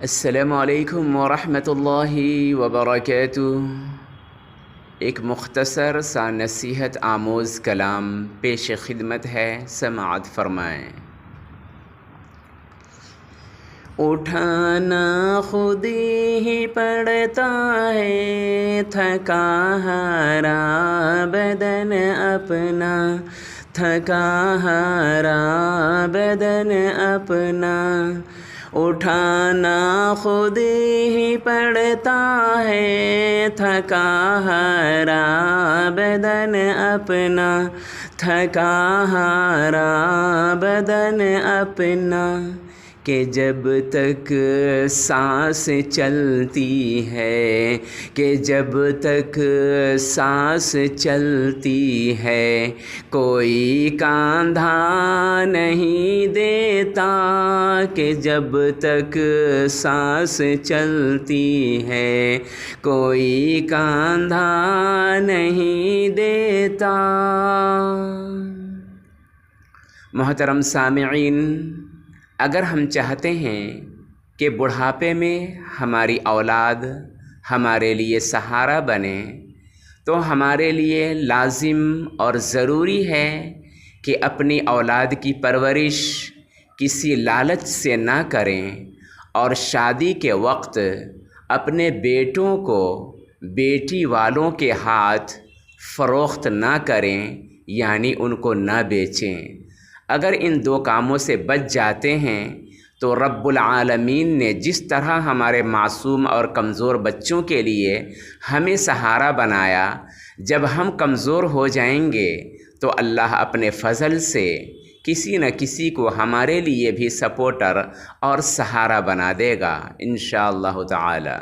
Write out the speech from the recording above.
السلام علیکم ورحمۃ اللہ وبرکاتہ۔ ایک مختصر سا نصیحت آموز کلام پیش خدمت ہے، سماعت فرمائیں۔ اٹھانا خود ہی پڑتا ہے، تھکا ہارا بدن اپنا، تھکا ہارا بدن اپنا۔ اٹھانا خود ہی پڑتا ہے، تھکا ہارا بدن اپنا، تھکا ہارا بدن اپنا۔ کہ جب تک سانس چلتی ہے، کہ جب تک سانس چلتی ہے، کوئی کاندھا نہیں دیتا۔ کہ جب تک سانس چلتی ہے، کوئی کاندھا نہیں دیتا۔ محترم سامعین، اگر ہم چاہتے ہیں کہ بڑھاپے میں ہماری اولاد ہمارے لیے سہارا بنے، تو ہمارے لیے لازم اور ضروری ہے کہ اپنی اولاد کی پرورش کسی لالچ سے نہ کریں، اور شادی کے وقت اپنے بیٹوں کو بیٹی والوں کے ہاتھ فروخت نہ کریں، یعنی ان کو نہ بیچیں۔ اگر ان دو کاموں سے بچ جاتے ہیں تو رب العالمین نے جس طرح ہمارے معصوم اور کمزور بچوں کے لیے ہمیں سہارا بنایا، جب ہم کمزور ہو جائیں گے تو اللہ اپنے فضل سے کسی نہ کسی کو ہمارے لیے بھی سپورٹر اور سہارا بنا دے گا انشاءاللہ تعالی۔